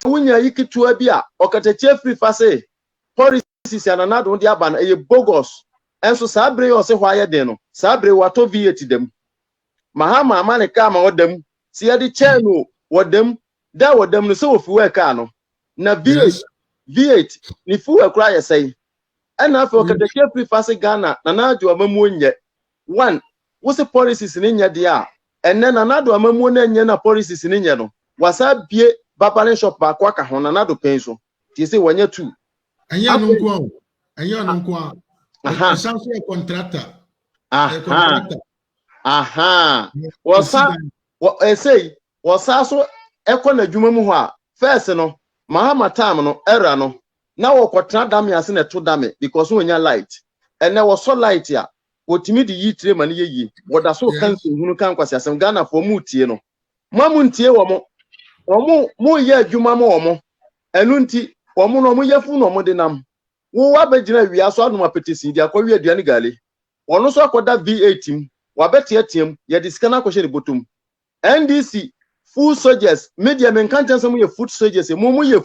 wunya yikitua bi a okatache free fa say policies ya na do dia ba na e bogus enso saa bre yo se hwa ye den no saa bre wato V8 dem mahama amane ka ma wodam si ya de cheno wodam da wodam no se wo fi ka no na V8 ni fu akura ye sei ana fa okatache free fa say Ghana na na adu amamu onye one wo se policies ni nya de a enne na na adu amamu na nya na policies ni nya no wasa bie Babalin shop ba kwa ka hona na do penso ti se wanya tu anya no nko a sanso e contractor wasa so ekọ na dwuma mu ho a first no mahama time no era no na wo kwotena dam ase na to dam because wonya light ene wo so light ya wotimi di yi tire mane yeyi woda so kanso hunu kan kwase asem Ghana fo mu tie no mamu ntie wo mo mu ye adwuma mo omo enu nti omo no mo yefu no mo de nam wo wa begina wi aso anoma petisi dia kwa wi aduane gale ono so akoda V18 wa bete atiem ye disika na kwhye ne botum NDC full soldiers media men kan chanse mo ye foot soldiers mo ye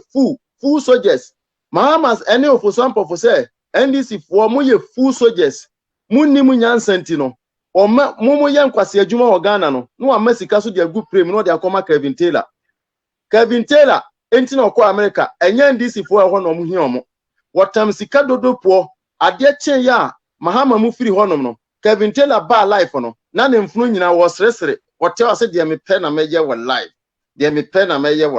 full soldiers mahamas ene ofoso ampofo say NDC fo mo ye full soldiers munni mu nyansanti no mo ye nkwase adwuma wo Ghana no no wa masika so de agu prem no de akoma Kelvin Taylor enti na okọ America enye NDC fo ho no mo hi omo wotam sika dodopo ade chen ya mahama mu firi honom no Kelvin Taylor ba life no na ne mfunu nyina wo sresere wote ase de me pe na meje wo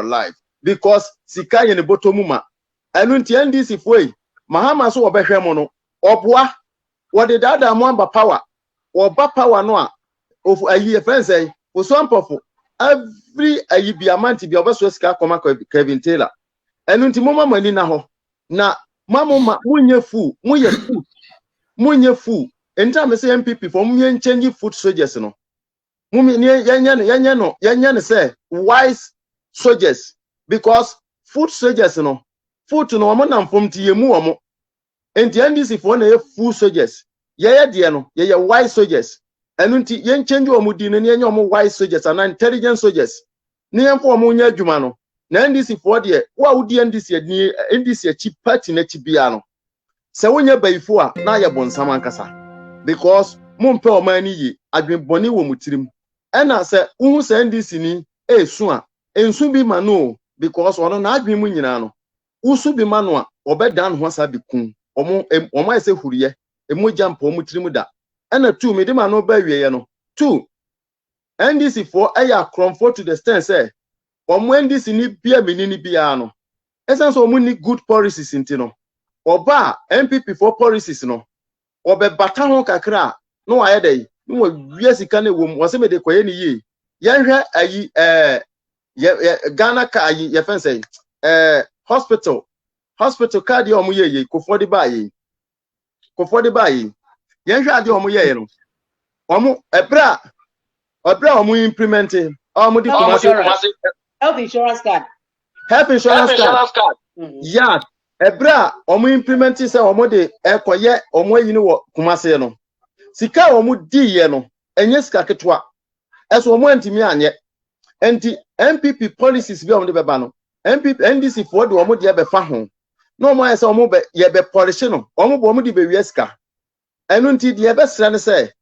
life because sika ye ne botomu ma enu nti NDC fo yi mahama so wo behwe mo no oboa wo de dada mo amba power wo ba power no a of ayi friends say for some people every ayibiamanti bi obaso sika koma Kelvin Taylor enu nti mama mani na ho na mama munye fu enta me say MPP for munye change foot soldiers no mumi ni yanya ne say wise soldiers because foot soldiers no foot no mo na mfom ti yemu omo enti NDC for na ye full soldiers ye de no ye wise soldiers enu nti yen change omo di no ne enya omo wise soldiers and intelligent soldiers ne yen for omo nya adwuma no na NDC for de wa wudi NDC achi party na chi bia no se wonya bayifo a na ye bonsam ankasa because mumpe o mani yi adwenboni wo mutirim ena se uhu se NDC ni esu a ensu bi ma no because ono na adwen mu nyina no usu bi ma no a obedan ho sa bi kun omo ese huriye emoja mpa o mutirim da ena tu me de ma no ba wiye no tu NDC for aya cromfort to the stand say omo NDC ni bia menini bia no essence omo ni good policies intino oba MPP for policies no obe bata ho kakra no aye dey no wi sika na wom wose me de koye ni yi yenhwe ayi Ghana ka ayi ye fen say hospital card omo ye kofodi ba yi yenhwe ade omo ye no omo ebra omo implement omo di health insurance card. Yeah, ebra omo implement say omo de ekoye omo yi ni wo kumase no sika omo di ye no enye sika ketwa eso omo antimi anye enti MPP policies bi omo de beba no MPP NDC for de omo de be fa ho no omo say omo be ye be polish no omo bo omo de be wi sika enu nti de be sra ne say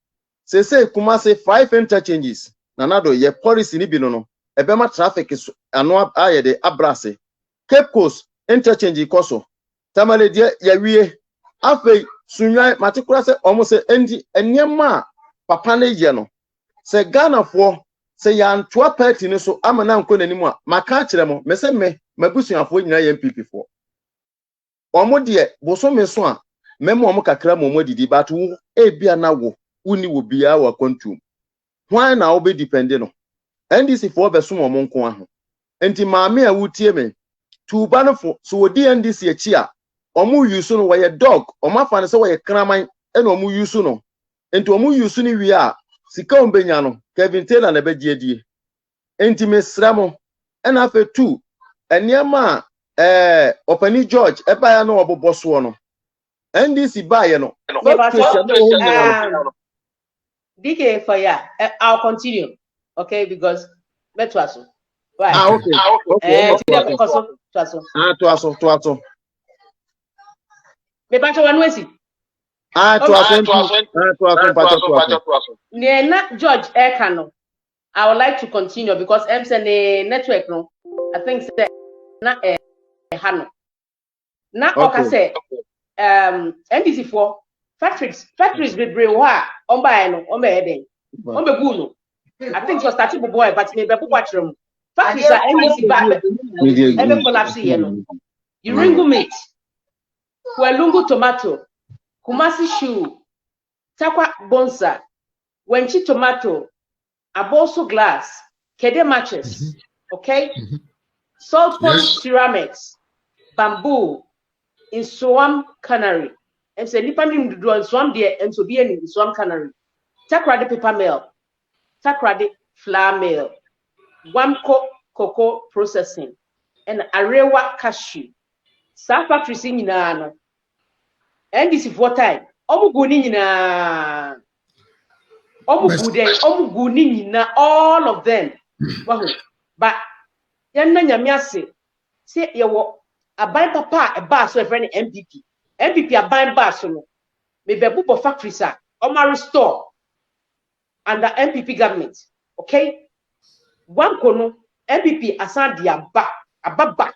kumase 5 interchanges na nado ye policy ni bi no ebema traffic ano ayede abrase Cape Coast interchange koso tamale dia ya wie afei sunwan matikura se omo se endi enyema papa na ye no se Ghana fo se ya ntoa party ni so amana nko nanimu a maka kire mo mese me mabusuafo nyina ye MPP fo omo de boso me so a memo omo kakra mo didi batu ebia na wo uni wo bia wa kontum why na obe depend no NDC fo be so mo nko aho enti maame a wutie me tuba no fo so odi NDC achi a omu yusu no waye dog omu afa ne se waye kraman ena omu yusu no enti omu yusu ni wi a sika ombenya no Kelvin Taylor na begiedie enti mesramo ena afa tu eniema Opani George eba ya no oboboso no NDC ba ye no DK for ya I'll continue okay because metwaso right okay to aso. Me bacho wanwesi. To aso. Nena George Ay3ka no. I would like to continue because I'm saying network no. I think say na hano. Na oka say NDC for factories bebre wo ha on buy no on be eden. On be good no. I think so starting boy but me be pupatrum. Factories are NDC back. Ebe collapse here no. Iringu meat. Kwelungu tomato. Kumasi shoe. Takwa bonsa. Wenchi tomato. Aboso glass. Kede matches. Okay? Salt polish ceramics. Bamboo. In Swam Canary. And say nipa ni mdudu in Swam there and so be in Swam Canary. Takrade paper mill. Takrade flour mill. Wamco cocoa processing. And Arewa cashew. Sa factory sing na NDC for time. Omu guni na. Omu guni na all of them. But yan na nyamiase. Say yawo aban papa e ba so e friend MPP. MPP aban ba so no. Me bebu for factory sa. Oma restore under MPP government. Okay? One kono MPP asan dia back. Back.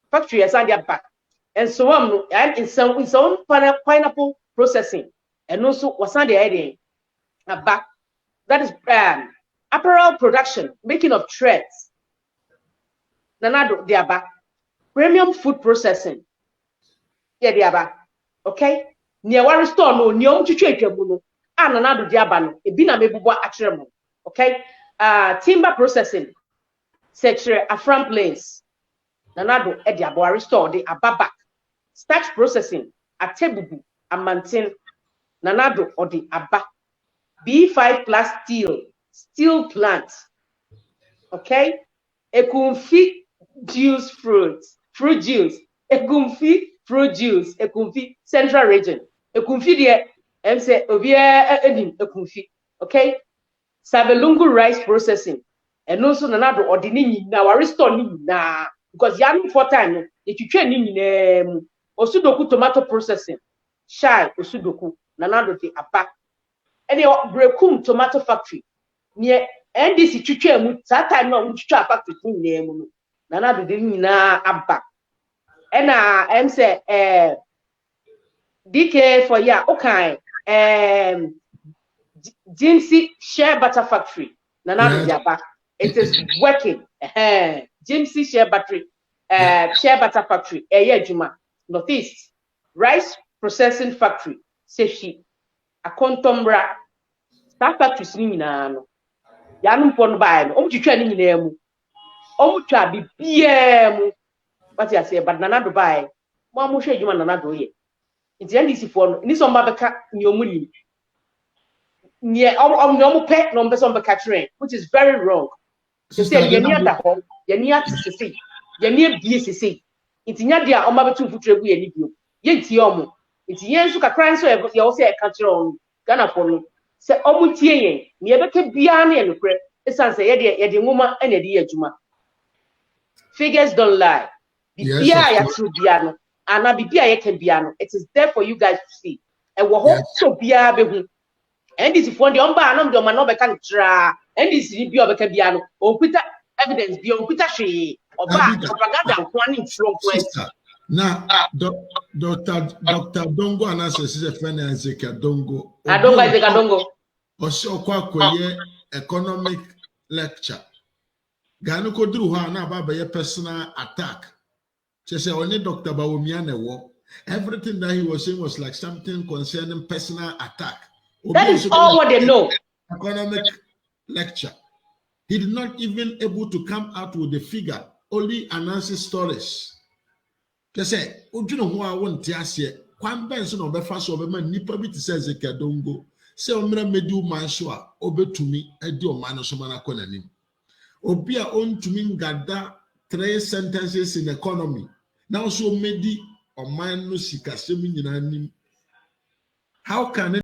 Factory asan dia back. And so on, and in some pineapple processing, and also what's on the idea back. That is apparel production, making of threads. Nanado diaba, premium food processing. Yeah, diaba. Okay, near one store no, near chichekemuno, and nanado diaba no, a bina mebuwa atremo. Okay, timber processing, such Afram plains. Nanado ediabo restore the ababa. Starch processing at Tebubu and Mantin, Nanado or the Abba. B5 plus steel plant. Okay? Ekumfi juice fruit juice. Ekumfi fruit juice. Ekumfi central region. Ekumfi there, I'm say, Ovia Edim Ekumfi. Okay? Sabelungu rice processing. And also Nanado or the Nini, now restore Nini na because Yan for time, if you train Nini. Osudoku tomato processing. Shai Osudoku. Nanado the Abba. And your Brekum tomato factory. Near NDC Chuchemu, that time no Chucha factory near Nanado the Nina Abba. And I'm say DK for ya okay. Jimsy share butter factory. Nanado the Abba. It is working. Jimsy share battery. Share butter factory. Juma. Northeast rice processing factory safety akontombra that factory ni na no yanum pon bae no omu twitwa ni nyina mu omu twa bibia mu what you say but nanado bae mo amu hwe adwuma nanado ye nti NDC for no ni so mba beka ni omu ni nie omu pe no mbe so mba ka train which is very wrong you say ye ni ada ho ye ni atisisi ye ni abie sisi It's nya dia o ma betu future gu ye ni bio ye ntie omo nti ye nsu kakran so ye wo se e ka kire on Ghana for no se omu tie yen ne ye beka bia na ye nokre esan se ye de nwoma na de ye adwuma figures don't lie bibia ya tru bia no ana bibia ye ka bia no it is there for you guys to see e wo ho so bia be hu NDC for the omba anam de o ma no beka ntra NDC ni bia o beka bia no o pita evidence bia o pita hwe propaganda now, Dr. Dongo analysis is a friend and Ay3ka Dongo. Ay3ka Dongo. Also, quite economic lecture. Ganu ko dru ha na baba ye personal attack. She say only Dr. Bawumiane wo. Everything that he was saying was like something concerning personal attack. That is all what they know. Economic lecture. He did not even able to come out with the figure. Only announcing stories. They say, "Ojino who I want to ask you, Kwan Benson of the first of a man, Nipa bit says a Kadongo, say, Omra medu mansua, obe to me, a dear man of Somana Conanim. Obia own to me, gada 3 sentences in economy. Now, so medi or man no sika, how can